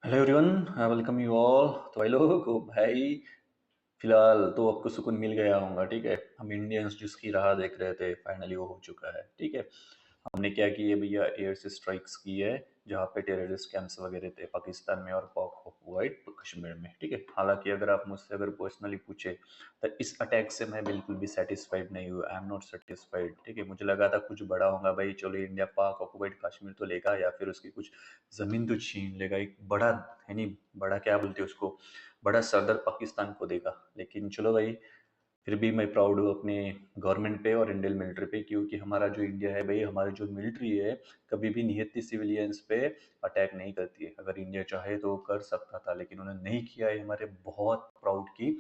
Hello everyone, welcome you all. तो भाई लोगों को भाई फिलहाल तो आपको सुकून मिल गया होगा। ठीक है, हम इंडियंस जिसकी राह देख रहे थे फाइनली वो हो चुका है। ठीक है, हमने क्या की है भैया, एयर से स्ट्राइक्स की है जहाँ पे टेररिस्ट कैंप्स वगैरह थे पाकिस्तान में और पाक ऑक्युपाइड कश्मीर में। ठीक है, हालांकि अगर आप मुझसे अगर पर्सनली पूछे तो इस अटैक से मैं बिल्कुल भी सेटिस्फाइड नहीं हुआ। I am not satisfied. ठीक है, मुझे लगा था कुछ बड़ा होगा भाई, चलो इंडिया पाक ऑक्युपाइड कश्मीर तो लेगा या फिर उसकी कुछ जमीन तो छीन लेगा, एक बड़ा है नहीं, बड़ा क्या बोलते हैं उसको, बड़ा सदर पाकिस्तान को देगा। लेकिन चलो भाई, फिर भी मैं प्राउड हूँ अपने गवर्नमेंट पे और इंडियन मिलिट्री पे, क्योंकि हमारा जो इंडिया है भाई, हमारी जो मिलिट्री है कभी भी निहत्थी सिविलियंस पे अटैक नहीं करती है। अगर इंडिया चाहे तो कर सकता था, लेकिन उन्होंने नहीं किया है। हमारे बहुत प्राउड की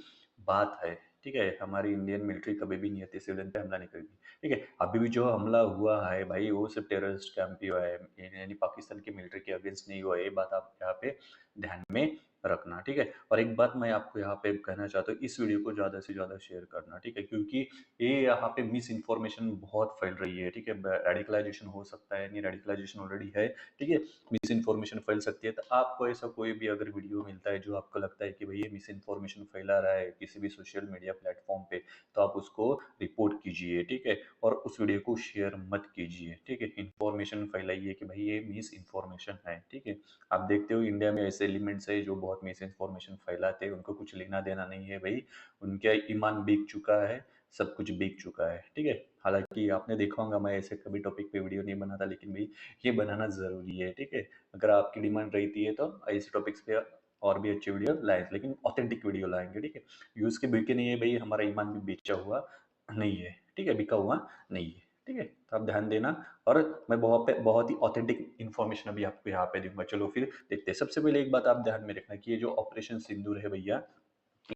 बात है। ठीक है, हमारी इंडियन मिलिट्री कभी भी नियति सिविलियन पे हमला नहीं करेगी। ठीक है, अभी भी जो हमला हुआ है भाई वो सिर्फ टेररिस्ट कैंप ही हुआ है, यानी पाकिस्तान की मिलिट्री के अगेंस्ट नहीं हुआ है। ये बात आप यहाँ पे ध्यान में रखना। ठीक है, और एक बात मैं आपको यहाँ पे कहना चाहता हूँ, इस वीडियो को ज़्यादा से ज़्यादा शेयर करना। ठीक है, क्योंकि ये यहाँ पे मिस इन्फॉर्मेशन बहुत फैल रही है। ठीक है, रेडिकलाइजेशन हो सकता है, नहीं रेडिकलाइजेशन ऑलरेडी है। ठीक है, मिस इन्फॉर्मेशन फैल सकती है। तो आपको ऐसा कोई भी अगर वीडियो मिलता है जो आपको लगता है कि भाई ये मिस इन्फॉर्मेशन फैला रहा है किसी भी सोशल मीडिया प्लेटफॉर्म पे, तो आप उसको रिपोर्ट कीजिए। ठीक है, और उस वीडियो को शेयर मत कीजिए। ठीक है, इन्फॉर्मेशन फैलाइए कि भाई ये मिस इन्फॉर्मेशन है। ठीक है, आप देखते हो इंडिया में ऐसे एलिमेंट्स है जो बहुत मिस इन्फॉर्मेशन फैलाते हैं, उनको कुछ लेना देना नहीं है भाई, उनका ईमान बिक चुका है, सब कुछ बिक चुका है। ठीक है, हालांकि आपने देखा होगा मैं ऐसे कभी टॉपिक पे वीडियो नहीं बनाता, लेकिन भाई ये बनाना जरूरी है। ठीक है, अगर आपकी डिमांड रहती है तो ऐसे टॉपिक्स पे और भी अच्छी वीडियो लाए, लेकिन ऑथेंटिक वीडियो लाएंगे। ठीक है, यूज के बिके नहीं है भाई, हमारा ईमान भी बेचा हुआ नहीं है। ठीक है, बिका हुआ नहीं है। ठीक है, तो आप ध्यान देना। और मैं बहुत ही ऑथेंटिक इन्फॉर्मेशन अभी आपको यहाँ पे दूंगा। चलो फिर देखते हैं। सबसे पहले एक बात आप ध्यान में रखना कि ये जो ऑपरेशन सिंदूर है भैया,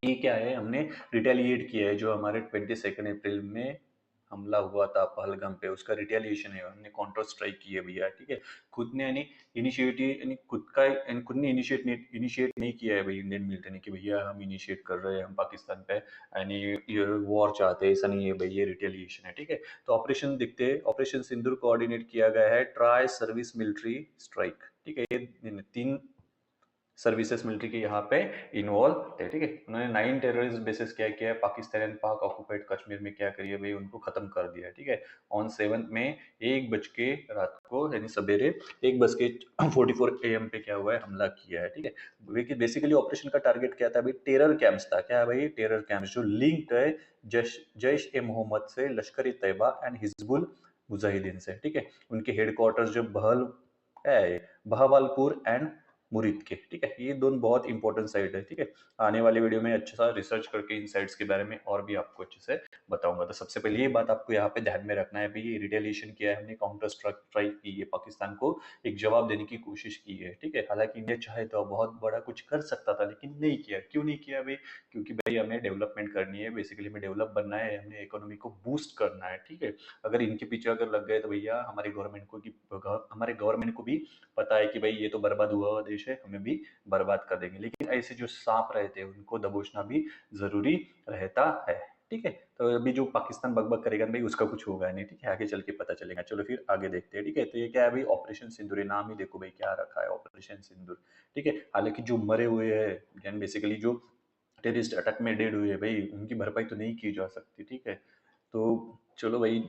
ये क्या है, हमने रिटेलिएट किया है। जो हमारे 22 अप्रैल में हमला हुआ था पहलगाम पे, उसका रिटेलिएशन है, हमने काउंटर स्ट्राइक की है भैया। ठीक है, खुद ने यानी इनिशिएटिव यानी खुद का यानी खुद ने इनिशिएट नहीं किया है भाई इंडियन मिलिट्री ने कि भैया हम इनिशिएट कर रहे हैं, हम पाकिस्तान पे यानी ये वॉर चाहते हैं, ऐसा नहीं है भाई, ये रिटेलिएशन है। ठीक है, तो ऑपरेशन देखते हैं। ऑपरेशन सिंदूर कोऑर्डिनेट किया गया है ट्राई सर्विस मिलिट्री स्ट्राइक। ठीक है, ये तीन सर्विसेज मिलिट्री के यहाँ पे इन्वॉल्व थे। ठीक है, उन्होंने 9 टेररिस्ट बेसिस क्या किया है पाकिस्तान एंड पाक ऑक्युपाइड कश्मीर में, क्या करिए भाई, उनको खत्म कर दिया है। ठीक है, ऑन 7 में 1 बज के रात को यानी सवेरे 1:44 AM पे क्या हुआ है, हमला किया है। ठीक है, बेसिकली ऑपरेशन का टारगेट क्या था भाई, टेरर कैंप्स था। क्या है भाई, टेरर कैंप्स जो लिंक्ड है जैश ए मोहम्मद से, लश्कर ए तैयबा एंड हिजबुल मुजाहिदीन से। ठीक है, उनके हेडक्वार्टर्स जो बहवालपुर एंड मुरीद के। ठीक है, ये दोनों बहुत इंपॉर्टेंट साइट है। ठीक है, आने वाले वीडियो में अच्छा सा रिसर्च करके इन साइट्स के बारे में और भी आपको अच्छे से बताऊंगा। तो सबसे पहले ये बात आपको यहाँ पे ध्यान में रखना है भाई, ये रिटेलिएशन किया है हमने, काउंटर स्ट्राइक की है, पाकिस्तान को एक जवाब देने की कोशिश की है। ठीक है, हालांकि इंडिया चाहे तो बहुत बड़ा कुछ कर सकता था, लेकिन नहीं किया। क्यों नहीं किया भाई, क्योंकि भाई हमें डेवलपमेंट करनी है, बेसिकली हमें डेवलप बनना है, हमने इकोनॉमी को बूस्ट करना है। ठीक है, अगर इनके पीछे अगर लग गए तो भैया हमारे गवर्नमेंट को भी पता है कि भाई ये तो बर्बाद हुआ हुआ देश है, हमें भी बर्बाद कर देंगे। लेकिन ऐसे जो सांप रहते हैं उनको दबोचना भी जरूरी रहता है। ठीक है, तो अभी जो पाकिस्तान बकबक करेगा ना भाई, उसका कुछ होगा नहीं। ठीक है, आगे चल के पता चलेगा। चलो फिर आगे देखते हैं। ठीक है, तो ये क्या है भाई, ऑपरेशन सिंदूर, ये नाम ही देखो भाई क्या रखा है, ऑपरेशन सिंदूर। ठीक है, हालांकि जो मरे हुए हैं बेसिकली जो टेररिस्ट अटैक में डेड हुए हैं भाई, उनकी भरपाई तो नहीं की जा सकती। ठीक है, तो चलो भाई,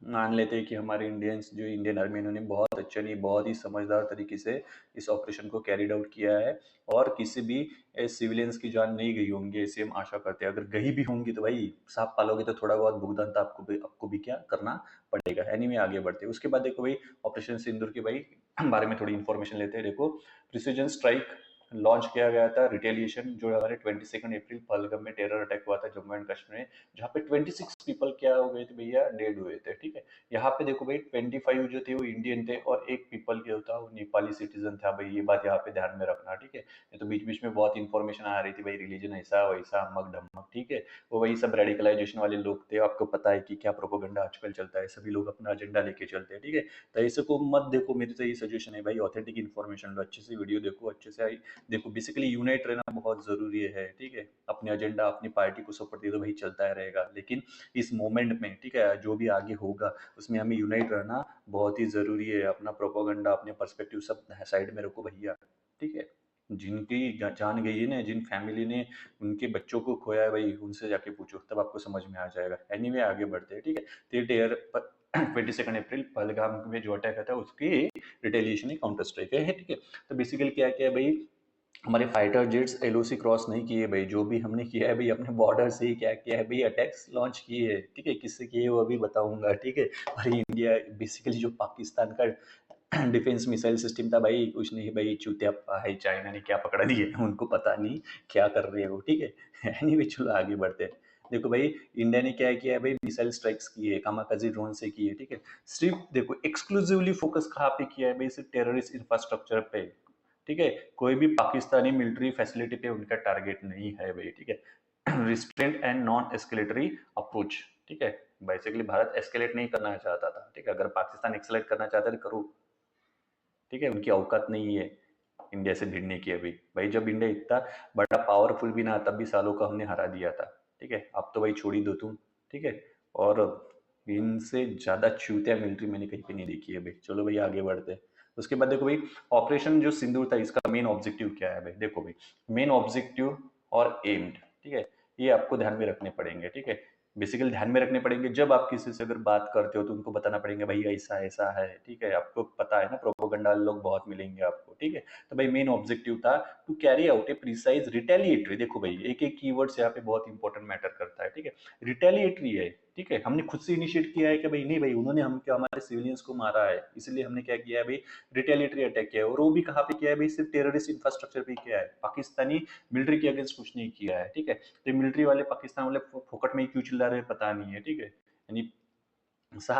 मान लेते हैं कि हमारे इंडियंस जो इंडियन आर्मी, इन्होंने बहुत अच्छा नहीं, बहुत ही समझदार तरीके से इस ऑपरेशन को कैरिड आउट किया है, और किसी भी सिविलियंस की जान नहीं गई होंगी ऐसी हम आशा करते हैं। अगर गई भी होंगी तो भाई सांप पालोगे तो थोड़ा बहुत भुगतान तो आपको भी क्या करना पड़ेगा। एनीवे आगे बढ़ते हैं। उसके बाद देखो भाई, ऑपरेशन सिंदूर के भाई बारे में थोड़ी इन्फॉर्मेशन लेते हैं। देखो, प्रिसीजन स्ट्राइक लॉन्च किया गया था, रिटेलिएशन जो हमारे 22 अप्रैल पहलगाम में टेरर अटैक हुआ था जम्मू एंड कश्मीर में, जहाँ पे 26 पीपल क्या हो गए थे भैया, डेड हुए थे। ठीक है, यहाँ पे देखो भाई 25 जो थे वो इंडियन थे, और एक पीपल जो था वो नेपाली सिटीजन था भाई, ये बात यहाँ पे ध्यान में रखना। ठीक है, ये तो बीच बीच में बहुत इंफॉर्मेशन आ रही थी भाई, रिलीजन ऐसा वैसा अमक ढमक। ठीक है, वो वही सब रेडिकलाइजेशन वाले लोग थे। आपको पता है कि क्या प्रोपोगंडा आजकल चलता है, सभी लोग अपना एजेंडा लेके चलते हैं। ठीक है, तो ऐसे को मत देखो, मेरी तो ये सजेशन है भाई, ऑथेंटिक इन्फॉर्मेशन लो, अच्छे से वीडियो देखो, अच्छे से देखो। बेसिकली यूनाइट रहना बहुत जरूरी है। ठीक है, अपने एजेंडा अपनी पार्टी को सपोर्ट दे दो भाई, चलता रहेगा। लेकिन इस मोमेंट में, ठीक है, जो भी आगे होगा उसमें हमें यूनाइट रहना बहुत ही जरूरी है। अपना प्रोपोगंडा अपने पर्सपेक्टिव सब साइड में रखो भैया। ठीक है, जिनकी जान गई है ना, जिन फैमिली ने उनके बच्चों को खोया है भाई, उनसे जाके पूछो, तब आपको समझ में आ जाएगा। एनीवे आगे बढ़ते हैं, ठीक है। थर्ड ईयर पर 22 अप्रैल पहलगाम में जो अटैक था उसकी रिटेलिएशन काउंटर स्ट्राइक है, ठीक है। तो बेसिकली क्या किया भाई, हमारे फाइटर जेट्स एलओसी क्रॉस नहीं किए भाई, जो भी हमने किया है भाई अपने बॉर्डर से ही क्या किया है भाई, अटैक्स लॉन्च किए है, ठीक है। किससे किए वो अभी बताऊंगा, ठीक है। और इंडिया बेसिकली जो पाकिस्तान का डिफेंस मिसाइल सिस्टम था भाई, कुछ नहीं भाई, चूतिया है, चाइना ने क्या पकड़ा दिया उनको पता नहीं क्या कर रहे हो, ठीक है। एनीवे चलो आगे बढ़ते हैं। देखो भाई, इंडिया ने क्या किया है भाई, मिसाइल स्ट्राइक्स की है, कामाकाजी ड्रोन से की है, ठीक है। सिर्फ देखो एक्सक्लूसिवली फोकस कहाँ पे किया है भाई, सिर्फ टेररिस्ट इंफ्रास्ट्रक्चर पे, ठीक है। कोई भी पाकिस्तानी मिलिट्री फैसिलिटी पे उनका टारगेट नहीं है भाई, ठीक है। Restraint and non escalatory approach, ठीक है। बेसिकली भारत एस्केलेट नहीं करना चाहता था, ठीक है। अगर पाकिस्तान एक्सलेट करना चाहता है तो करो, ठीक है। उनकी औकात नहीं है इंडिया से भिड़ने की अभी भाई। जब इंडिया इतना बड़ा पावरफुल भी ना, तब भी सालों को हमने हरा दिया था, ठीक है। अब तो भाई छोड़ ही दो तुम, ठीक है। और इनसे ज्यादा चूतिया मिलिट्री मैंने कहीं पे नहीं देखी है भाई। चलो भाई आगे बढ़ते हैं। उसके बाद देखो भाई, ऑपरेशन जो सिंदूर था, इसका मेन ऑब्जेक्टिव क्या है भाई, देखो भाई, मेन ऑब्जेक्टिव और एम्ड, ठीक है, ये आपको ध्यान में रखने पड़ेंगे, ठीक है। बेसिकली ध्यान में रखने पड़ेंगे, जब आप किसी से अगर बात करते हो तो उनको बताना पड़ेगा भाई ऐसा ऐसा है, ठीक है। आपको पता है ना, प्रोपोगंडा लोग बहुत मिलेंगे आपको, ठीक है। तो भाई मेन ऑब्जेक्टिव था to carry out a precise retaliatory, देखो भाई एक एक कीवर्ड्स यहाँ पे बहुत इंपॉर्टेंट मैटर करता है, ठीक है। रिटेलिएटरी है, ठीक है, हमने खुद से इनिशिएट किया है कि भाई नहीं भाई, उन्होंने हम क्या हमारे सिविलियंस को मारा है, इसलिए हमने क्या किया है भाई, रिटेलिएटरी अटैक किया है। और वो भी कहाँ पे किया है भाई, सिर्फ टेररिस्ट इंफ्रास्ट्रक्चर पे किया है, पाकिस्तानी मिलिट्री के अगेंस्ट कुछ नहीं किया है, ठीक है। तो मिलिट्री वाले पाकिस्तान वाले फोकट में ही क्यों चिल्ला रहे हैं पता नहीं है, ठीक है। यानी सा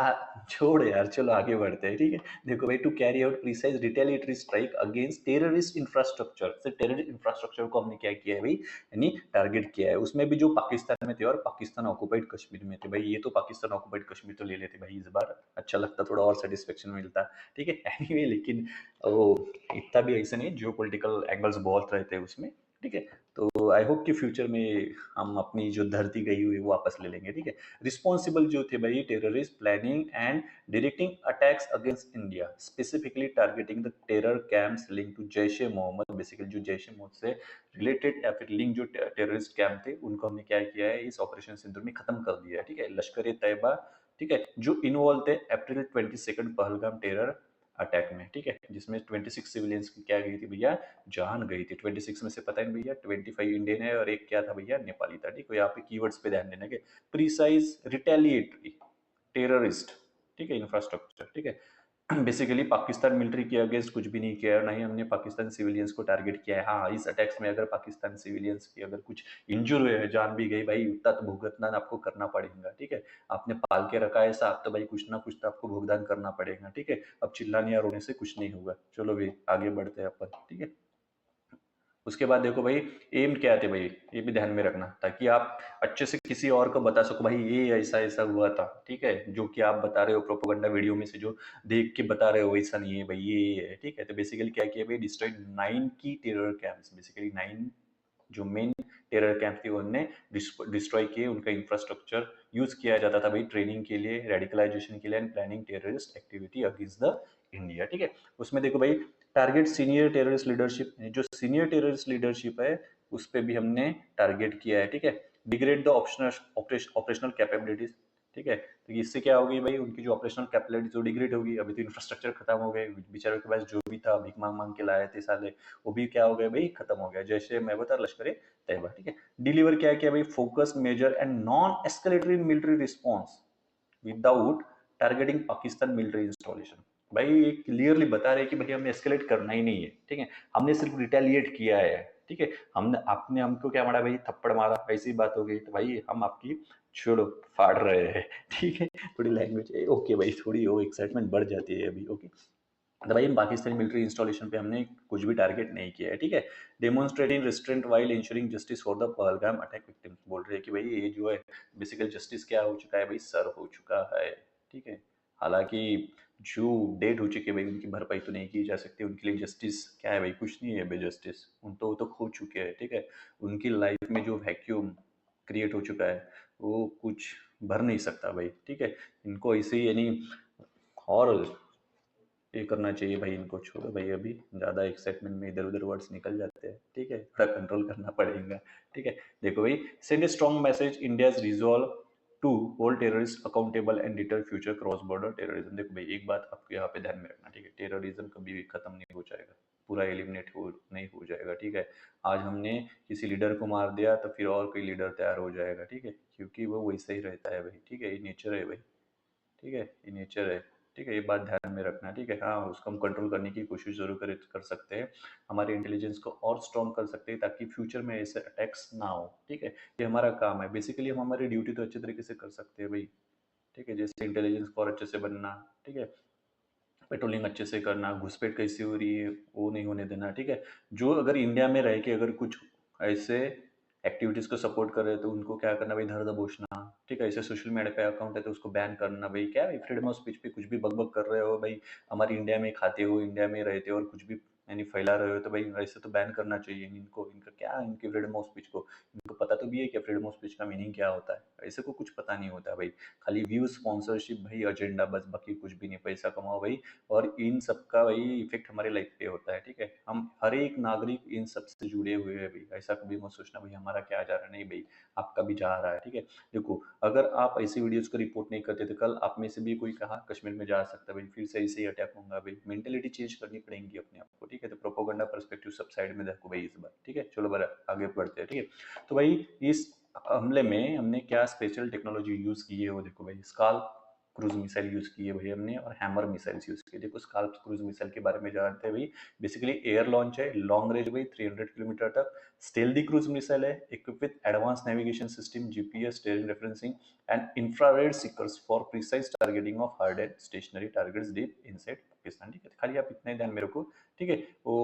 छोड़ यार, चलो आगे बढ़ते हैं, ठीक है। देखो भाई, to carry out precise retaliatory strike against terrorist infrastructure, से टेररिस्ट इंफ्रास्ट्रक्चर को हमने क्या किया है भाई, यानी टारगेट किया है। उसमें भी जो पाकिस्तान में थे और पाकिस्तान ऑक्युपाइड कश्मीर में थे भाई, ये तो पाकिस्तान ऑक्युपाइड कश्मीर तो ले लेते भाई, इस बार अच्छा लगता, थोड़ा और सेटिस्फेक्शन मिलता, ठीक है। एनीवे लेकिन वो इतना भी ऐसा नहीं, जियो पॉलिटिकल एंगल्स बहुत रहते हैं उसमें, ठीक है। तो आई होप कि फ्यूचर में हम अपनी जो धरती गई हुई वो वापस ले लेंगे, ठीक है। रिस्पॉन्सिबल जो थे भाई, terrorist planning and directing attacks against India, specifically targeting the terror camps link to Jaish e Mohammed, basically जो जैश ए मोहम्मद से रिलेटेड या फिर लिंक जो टेररिस्ट कैंप थे, उनको हमने क्या किया है, इस ऑपरेशन सिंदूर में खत्म कर दिया है, ठीक है। लश्कर ए तैयबा, ठीक है, जो इन्वॉल्व थे अप्रैल 22 पहलगाम टेरर अटैक में, ठीक है, जिसमें 26 सिविलियंस की क्या गई थी भैया, जान गई थी। 26 में से पता है भैया 25 इंडियन है और एक क्या था भैया, नेपाली था, ठीक है। यहाँ पे कीवर्ड्स पे ध्यान देना, प्रिसाइज रिटेलिएटरी टेररिस्ट, ठीक है, इंफ्रास्ट्रक्चर, ठीक है। बेसिकली पाकिस्तान मिलिट्री के अगेंस्ट कुछ भी नहीं किया है, ना ही हमने पाकिस्तान सिविलियंस को टारगेट किया है। हाँ, इस अटैक्स में अगर पाकिस्तान सिविलियंस की अगर कुछ इंजर हुए हैं, जान भी गई भाई, उतना तो भुगतना आपको करना पड़ेगा, ठीक है। आपने पाल के रखा है साहब, तो भाई कुछ ना कुछ तो आपको भुगतान करना पड़ेगा, ठीक है। अब चिल्लाने या रोने से कुछ नहीं होगा। चलो भाई आगे बढ़ते हैं अपन, ठीक है। उसके बाद देखो भाई, एम क्या थे भाई, ये भी ध्यान में रखना, ताकि आप अच्छे से किसी और को बता सको भाई ये ऐसा ऐसा हुआ था, ठीक है। जो कि आप बता रहे हो प्रोपोगंडा वीडियो में से जो देख के बता रहे हो वैसा नहीं है भाई, ये है, ठीक है। तो बेसिकली क्या किया भाई, डिस्ट्रॉयड 9 की टेरर कैंप्स, बेसिकली 9 जो मेन टेरर कैंप थी उन्होंने डिस्ट्रॉय किए। उनका इंफ्रास्ट्रक्चर यूज किया जाता था भाई ट्रेनिंग के लिए, रेडिकलाइजेशन के लिए and planning terrorist activity against the India, ठीक है। उसमें देखो भाई, टारगेट सीनियर टेररिस्ट लीडरशिप, जो सीनियर टेररिस्ट लीडरशिप है उस पर भी हमने टारगेट किया है, ठीक है। डिग्रेड द ऑपरेशनल कैपेबिलिटीज, ठीक है। तो इससे क्या होगी भाई, उनकी जो ऑपरेशनल कैपेबिलिटी जो डिग्रेड होगी, अभी तो इंफ्रास्ट्रक्चर खत्म हो गए, बेचारों के पास जो भी था भीख मांग मांग के लाए थे साले, वो भी क्या हो गया भाई, खत्म हो गया। जैसे मैं बता, लश्कर तैयबा, ठीक है। डिलीवर क्या किया भाई, focus measure and non escalatory military response without targeting Pakistan military installation. भाई ये क्लियरली बता रहे हैं कि भाई हमें एस्केलेट करना ही नहीं है, ठीक है। हमने सिर्फ रिटेलिएट किया है, ठीक है। हमने आपने हमको क्या मारा भाई, थप्पड़ मारा, ऐसी बात हो गई, तो भाई हम आपकी छोड़ो फाड़ रहे हैं, ठीक है। थोड़ी लैंग्वेज ओके भाई, थोड़ी वो एक्साइटमेंट बढ़ जाती है अभी, ओके। तो भाई हम पाकिस्तानी मिलिट्री इंस्टॉलेशन पे हमने कुछ भी टारगेट नहीं किया है, ठीक है। Demonstrating restraint while ensuring justice for the Pahalgam attack victims, बोल रहे हैं कि भाई ये जो है बेसिकल जस्टिस क्या हो चुका है भाई, सर हो चुका है, ठीक है। हालांकि जो डेड हो चुके भाई उनकी भरपाई तो नहीं की जा सकती, उनके लिए जस्टिस क्या है भाई, कुछ नहीं है भाई जस्टिस, वो तो खो चुके हैं, ठीक है। उनकी लाइफ में जो वैक्यूम क्रिएट हो चुका है वो कुछ भर नहीं सकता भाई, ठीक है। इनको ऐसे ही यानी और ये करना चाहिए भाई, इनको छोड़ो भाई, अभी ज़्यादा एक्साइटमेंट में इधर उधर वर्ड्स निकल जाते हैं, ठीक है, थोड़ा कंट्रोल करना पड़ेगा, ठीक है। देखो भाई, send a strong message, India's resolve to hold terrorist accountable and deter future cross border terrorism. देखो भाई, एक बात आपको यहाँ पे ध्यान में रखना, ठीक है, टेररिज्म कभी भी खत्म नहीं हो जाएगा, पूरा एलिमिनेट हो नहीं हो जाएगा, ठीक है। आज हमने किसी लीडर को मार दिया तो फिर और कोई लीडर तैयार हो जाएगा, ठीक है, क्योंकि वो वैसे ही रहता है भाई, ठीक है, ये नेचर है भाई, ठीक है, ये नेचर है, ठीक है, ये बात ध्यान में रखना, ठीक है। हाँ, उसको हम कंट्रोल करने की कोशिश जरूर कर सकते हैं, हमारे इंटेलिजेंस को और स्ट्रॉन्ग कर सकते हैं ताकि फ्यूचर में ऐसे अटैक्स ना हो, ठीक है। ये हमारा काम है बेसिकली, हम हमारी ड्यूटी तो अच्छे तरीके से कर सकते हैं भाई, ठीक है, जैसे इंटेलिजेंस को और अच्छे से बनना, ठीक है, पेट्रोलिंग अच्छे से करना, घुसपैठ कैसी हो रही है वो नहीं होने देना, ठीक है। जो अगर इंडिया में रह के अगर कुछ ऐसे एक्टिविटीज को सपोर्ट कर रहे हैं तो उनको क्या करना भाई, धर दबोचना, ठीक है। ऐसे सोशल मीडिया पे अकाउंट है तो उसको बैन करना भाई, क्या भाई, फ्रीडम ऑफ स्पीच पे कुछ भी बकबक कर रहे हो भाई, हमारे इंडिया में खाते हो, इंडिया में रहते हो और कुछ भी यानी फैला रहे हो तो भाई ऐसे तो बैन करना चाहिए इनको, इनका क्या, इनकी फ्रीडम ऑफ स्पीच को, इनको पता तो भी है क्या फ्रीडम ऑफ स्पीच का मीनिंग क्या होता है, ऐसे को कुछ पता नहीं होता भाई, खाली व्यू, स्पॉन्सरशिप भाई, एजेंडा, बस बाकी कुछ भी नहीं, पैसा कमाओ भाई, और इन सब का भाई इफेक्ट हमारे लाइफ पे होता है, ठीक है। हम हर एक नागरिक इन सब से जुड़े हुए हैं भाई, ऐसा कभी मत सोचना भाई हमारा क्या जा रहा है, नहीं भाई, आपका भी जा रहा है, ठीक है। देखो, अगर आप ऐसी वीडियोस को रिपोर्ट नहीं करते तो कल आप में से भी कोई कहा कश्मीर में जा सकता है भाई, फिर से ऐसे ही अटैक होगा भाई, मेंटेलिटी चेंज करनी पड़ेगी अपने आप को, ठीक है। तो प्रोपोगंडा पर्सपेक्टिव सब साइड में रखो भाई इस बार, ठीक है। चलो बड़ा आगे बढ़ते हैं, ठीक है। तो भाई इस हमले में हमने क्या स्पेशल टेक्नोलॉजी यूज की है वो देखो भाई, स्काल क्रूज मिसाइल यूज की है भाई हमने, और हैमर मिसाइल्स यूज की। देखो स्काल्प क्रूज मिसाइल के बारे में जानते हैं भाई, बेसिकली एयर लॉन्च है, लॉन्ग रेंज भाई 300 किलोमीटर तक, स्टेल्दी क्रूज मिसाइल है, equip with advance navigation system, GPS, terrain referencing and infrared seekers for precise targeting of hard and stationary targets deep inside Pakistan, ठीक है। खाली आप इतना ही ध्यान में रखो, ठीक है। वो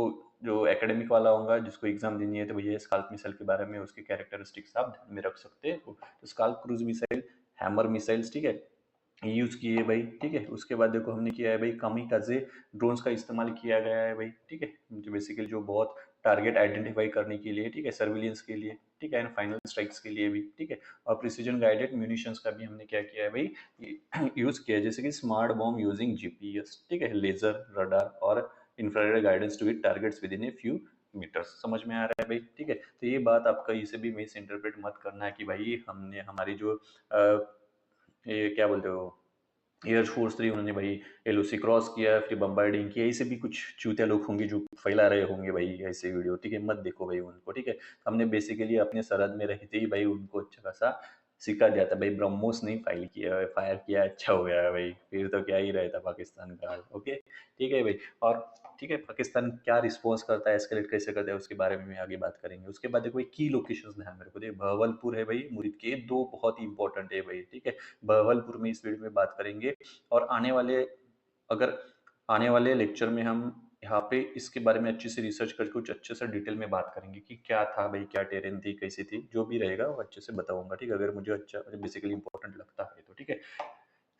जो एकेडमिक वाला होगा जिसको एग्जाम देनी है तो भैया स्काल्प मिसाइल के बारे में उसके कैरेक्टरिस्टिक्स आप ध्यान में रख सकते हो। तो scalp cruise missile, hammer missiles, ठीक है, यूज किए भाई, ठीक है। उसके बाद देखो हमने किया है भाई कामिकाजे ड्रोन्स का इस्तेमाल किया गया है भाई, ठीक है, जो बेसिकली जो बहुत टारगेट आइडेंटिफाई करने के लिए, ठीक है, सर्विलियंस के लिए, ठीक है, एंड फाइनल स्ट्राइक्स के लिए भी, ठीक है। और प्रिसीजन गाइडेड म्यूनिशंस का भी हमने क्या किया है भाई, यूज किया है, जैसे कि स्मार्ट बॉम्ब यूजिंग जीपीएस, ठीक है, लेजर, रडार और infrared guidance to hit targets within a few metres. समझ में आ रहा है भाई, ठीक है। तो ये बात आपका इसे भी मिस इंटरप्रेट मत करना है कि भाई हमने हमारी जो ये क्या बोलते हो एयरफोर्स 3 उन्होंने भाई एलओसी क्रॉस किया, फिर बम्बार्डिंग किया, ऐसे भी कुछ चूतिया लोग होंगे जो फैला रहे होंगे भाई ऐसे वीडियो, ठीक है, मत देखो भाई उनको, ठीक है। हमने बेसिकली अपने सरहद में रहते ही भाई उनको अच्छा खासा सिखा दिया था भाई, ब्रह्मोस नहीं फायर किया, अच्छा हो गया है भाई, फिर तो क्या ही रहता पाकिस्तान का हाल, ओके, ठीक है भाई। और ठीक है, पाकिस्तान क्या रिस्पॉन्स करता है, एस्केलेट कैसे करता है, उसके बारे में आगे बात करेंगे। उसके बाद देखो की लोकेशंस ध्यान में रखो, देखो भावलपुर है भाई, मुरीद के, दो बहुत ही इंपॉर्टेंट है भाई, ठीक है। भावलपुर में इस वीडियो में बात करेंगे, और अगर आने वाले लेक्चर में हम यहाँ पे इसके बारे में अच्छे से रिसर्च करके कुछ अच्छे से डिटेल में बात करेंगे कि क्या था भाई, क्या टेरेन थी, कैसी थी, जो भी रहेगा वो अच्छे से बताऊंगा, ठीक है, अगर मुझे अच्छा बेसिकली इंपॉर्टेंट लगता है तो, ठीक है।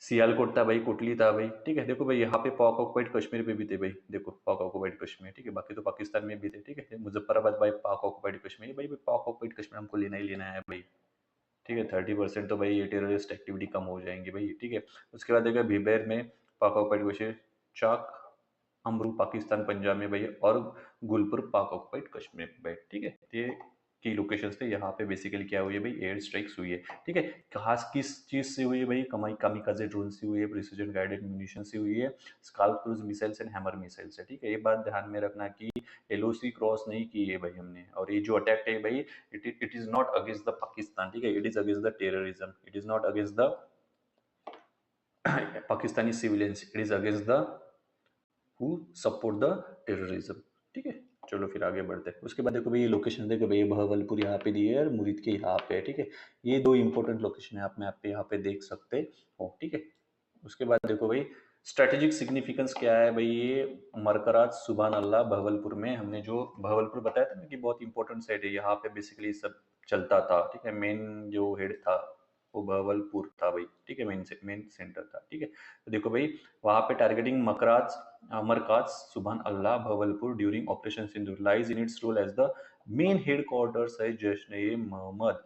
सियालकोट था भाई, कोटली था भाई, ठीक है। देखो भाई यहाँ पे पाक ऑक्युपाइड कश्मीर पे भी थे भाई, देखो पाक ऑक्युपाइड कश्मीर, ठीक है, बाकी तो पाकिस्तान में भी थे, ठीक है। मुजफ्फराबाद भाई पाक ऑक्युपाइड कश्मीर भाई, पाक ऑक्युपाइड कश्मीर हमको लेना ही लेना है भाई, ठीक है। 30% तो भाई ये टेररिस्ट एक्टिविटी कम हो जाएंगी भाई, ठीक है। उसके बाद देखा भिबेर में पाक ऑक्युपाइड कश्मीर, चाक अमरू पाकिस्तान पंजाब में भाई, और गुलपुर पाक ऑक्युपाइड कश्मीर में भाई, ठीक है। ये की लोकेशंस थे, यहाँ पे बेसिकली क्या हुई है भाई, एयर स्ट्राइक्स हुई है, ठीक है। खास किस चीज से हुई है भाई, कामिकाजे ड्रोन से हुई है, प्रिसिजन गाइडेड म्यूनिशन से हुई है, scalp cruise missiles and hammer missile से, ठीक है। ये बात ध्यान में रखना कि एलओसी क्रॉस नहीं की है भाई हमने, और ये जो अटैक है भाई it is not against the Pakistan, ठीक है, it is against the terrorism, it is not against the Pakistani civilians, it is against the who support the terrorism, ठीक है। चलो फिर आगे बढ़ते हैं। उसके बाद देखो भाई ये लोकेशन देखो भाई, भावलपुर यहाँ पे दी है और मुरीद के यहाँ पे है, ठीक है। ये दो इंपॉर्टेंट लोकेशन है, आप पे यहाँ पे देख सकते हो, ठीक है। उसके बाद देखो भाई स्ट्रेटेजिक सिग्निफिकेंस क्या है भाई, ये मरकरात सुबहान अल्लाह भावलपुर में, हमने जो भावलपुर बताया था ना कि बहुत इंपॉर्टेंट साइट है, यहाँ पे बेसिकली सब चलता था, ठीक है। मेन जो हेड था वो भावलपुर था भाई, ठीक है, मेन सेंटर था, ठीक है। तो देखो भाई वहाँ पे targeting Markaz Subhan Allah Bahawalpur during Operation Sindoor lies in its role as the main headquarters है Jaish e Mohammed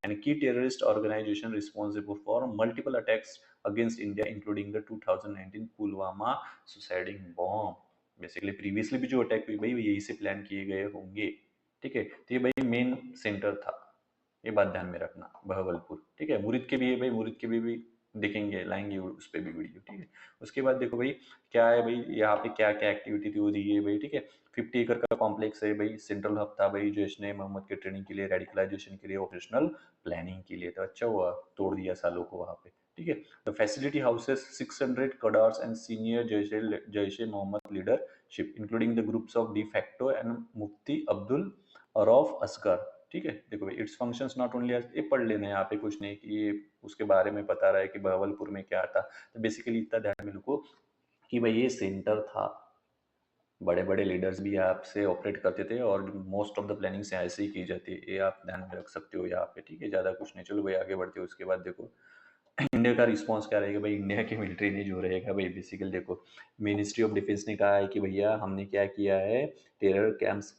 and key terrorist organization responsible for multiple attacks against India, including the 2019 Pulwama suiciding bomb. Basically previously भी जो अटैक हुई भाई यही से प्लान किए गए होंगे, ठीक है। तो ये भाई मेन सेंटर था, ये बात ध्यान में रखना, बहवलपुर, ठीक है। मुरीद के भी है भाई, मुरीद के भी देखेंगे, लाएंगे उस पर भी वीडियो, ठीक है। उसके बाद देखो भाई क्या है भाई, यहाँ पे क्या क्या एक्टिविटी थी वो दी है भाई, ठीक है। 50 एकड़ का कॉम्प्लेक्स है भाई, सेंट्रल हब था भाई जैश मोहम्मद के ट्रेनिंग के लिए, रेडिकलाइजेशन के लिए, ऑपरेशनल प्लानिंग के लिए। तो अच्छा हुआ तोड़ दिया सालों को वहाँ पे, ठीक है। The facility houses 600 cadres and senior Jaish e Mohammed leadership, including the groups of de facto and Mufti Abdul Rauf Asghar, ठीक है। देखो भाई इट्स फंक्शंस नॉट ओनली, ये पढ़ लेना है यहाँ पे, कुछ नहीं कि ये उसके बारे में पता रहा है कि बहावलपुर में क्या था। तो बेसिकली इतना ध्यान में रखो कि भाई ये सेंटर था, बड़े बड़े लीडर्स भी यहाँ से ऑपरेट करते थे और मोस्ट ऑफ द प्लानिंग से ऐसे ही की जाती है, ये आप ध्यान में रख सकते हो यहाँ पे, ठीक है। ज़्यादा कुछ नहीं, चलो भाई आगे बढ़ते हो। उसके बाद देखो इंडिया का रिस्पांस क्या रहेगा भाई, इंडिया की मिलिट्री ने जो रहेगा भाई, बेसिकली देखो मिनिस्ट्री ऑफ डिफेंस ने कहा है कि भैया हमने क्या किया है, टेरर कैंप्स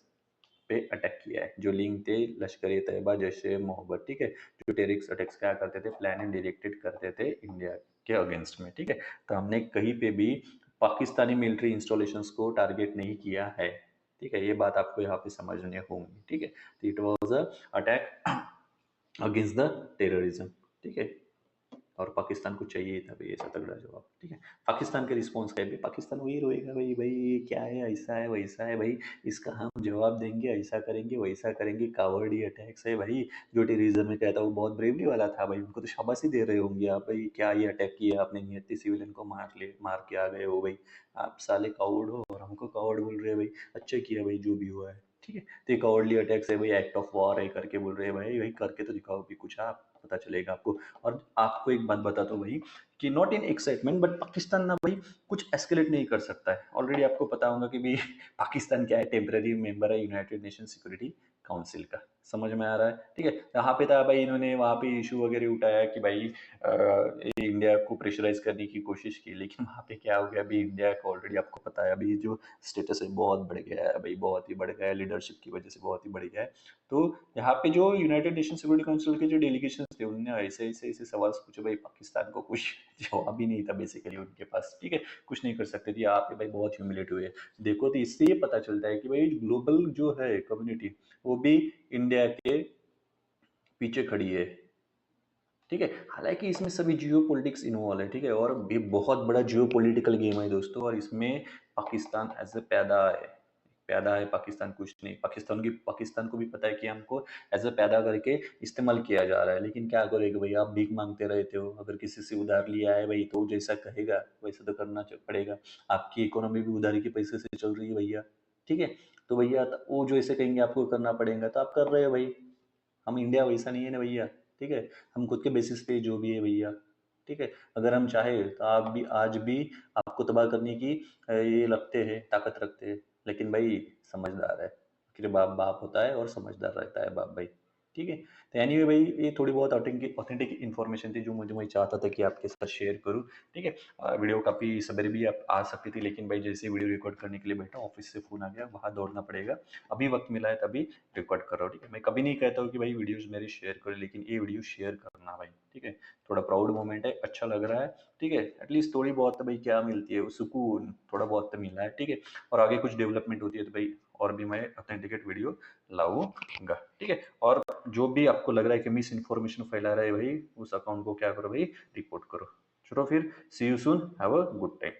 पे अटैक किया है जो लिंक थे लश्कर ए तैयबा जैश ए मोहब्बत, ठीक है। जो टेरिक्स अटैक्स क्या करते थे, प्लान एंड डायरेक्टेड करते थे इंडिया के अगेंस्ट में, ठीक है। तो हमने कहीं पे भी पाकिस्तानी मिलिट्री इंस्टॉलेशंस को टारगेट नहीं किया है, ठीक है। ये बात आपको यहाँ पे समझने होंगी, ठीक है। तो it was a attack against the terrorism, ठीक है। और पाकिस्तान को चाहिए था भाई ऐसा तगड़ा जवाब, ठीक है। पाकिस्तान के रिस्पॉन्स का है भाई, पाकिस्तान वही रोएगा भाई, भाई ये क्या है, ऐसा है वैसा है भाई, इसका हम जवाब देंगे, ऐसा करेंगे वैसा करेंगे, कावर्डी अटैक्स है भाई। जो टेररिज्म में कहता वो बहुत ब्रेवली वाला था भाई, उनको तो शाबाशी दे रहे होंगे आप भाई, क्या ये अटैक किया आपने, नियति सिविलियन को मार के आ गए हो भाई, आप साले कावर्ड हो और हमको कावर्ड बोल रहे हैं भाई। अच्छा किया भाई जो भी हुआ है, ठीक है। तो ये कावर्डली अटैक्स है भाई, एक्ट ऑफ वॉर है करके बोल रहे हैं भाई, भाई करके तो दिखाओ भी कुछ, आप पता चलेगा आपको। और आपको एक बात बताता हूँ भाई कि not in excitement but Pakistan ना भाई कुछ एस्केलेट नहीं कर सकता है। ऑलरेडी आपको पता होगा कि भाई पाकिस्तान क्या है, टेम्पररी मेंबर है यूनाइटेड नेशन सिक्योरिटी काउंसिल का, समझ में आ रहा है, ठीक है। यहाँ पे था भाई, इन्होंने वहाँ पे इशू वगैरह उठाया कि भाई इंडिया को प्रेशराइज करने की कोशिश की, लेकिन वहाँ पे क्या हो गया, अभी इंडिया का ऑलरेडी आपको पता है अभी जो स्टेटस है बहुत बढ़ गया है भाई, बहुत ही बढ़ गया है, लीडरशिप की वजह से बहुत ही बढ़ गया है। तो यहाँ पे जो यूनाइटेड नेशन सिक्योरिटी काउंसिल के जो डेलीगेशन थे उन्होंने ऐसे ऐसे ऐसे सवाल पूछे भाई, पाकिस्तान को कुछ जवाब ही नहीं था बेसिकली उनके पास, ठीक है। कुछ नहीं कर सकते थे, यहाँ पे भाई बहुत ह्यूमिलेट हुए। देखो तो इससे ये पता चलता है कि भाई ग्लोबल जो है कम्युनिटी वो भी इंडिया के पीछे खड़ी है, ठीक है। हालांकि इसमें सभी जियो पॉलिटिक्स इन्वॉल्व है, ठीक है। और ये बहुत बड़ा जियो पॉलिटिकल गेम है दोस्तों, और इसमें पाकिस्तान एज ए पैदा है, पैदा है पाकिस्तान, कुछ नहीं। पाकिस्तान को भी पता है कि हमको एज ए पैदा करके इस्तेमाल किया जा रहा है, लेकिन क्या करेगा भाई, आप भीख मांगते रहते हो, अगर किसी से उधार लिया है भाई तो जैसा कहेगा वैसा तो करना पड़ेगा। आपकी इकोनॉमी भी उधारी के पैसे से चल रही है भैया, ठीक है। तो भैया वो जो ऐसे कहेंगे आपको करना पड़ेगा, तो आप कर रहे हो भाई। हम इंडिया वैसा नहीं है ना भैया, ठीक है। हम खुद के बेसिस पे जो भी है भैया, ठीक है। अगर हम चाहे तो आप भी आज भी आपको तबाह करने की ये लगते हैं, ताकत रखते हैं, लेकिन भाई समझदार है, फिर बाप बाप होता है और समझदार रहता है बाप भाई, ठीक है। तो एनीवे भाई ये थोड़ी बहुत ऑथेंटिक इन्फॉर्मेशन थी जो मुझे मैं चाहता था कि आपके साथ शेयर करूँ, ठीक है। वीडियो काफ़ी सवेरे भी आप आ सकती थी, लेकिन भाई जैसे वीडियो रिकॉर्ड करने के लिए बैठा ऑफिस से फ़ोन आ गया, बाहर दौड़ना पड़ेगा, अभी वक्त मिला है तभी रिकॉर्ड कर रहा हूँ, ठीक है। मैं कभी नहीं कहता हूँ कि भाई वीडियोस मेरी शेयर करो, लेकिन ये वीडियो शेयर करना भाई, ठीक है। थोड़ा प्राउड मोमेंट है, अच्छा लग रहा है, ठीक है। एटलीस्ट थोड़ी बहुत तो भाई क्या मिलती है, सुकून थोड़ा बहुत तो मिला है, ठीक है। और आगे कुछ डेवलपमेंट होती है तो भाई और भी मैं ऑथेंटिकेट वीडियो लाऊंगा, ठीक है। और जो भी आपको लग रहा है कि मिस इन्फॉर्मेशन फैला रहा है भाई, उस अकाउंट को क्या करो भाई, रिपोर्ट करो। चलो फिर see you soon, have a good time.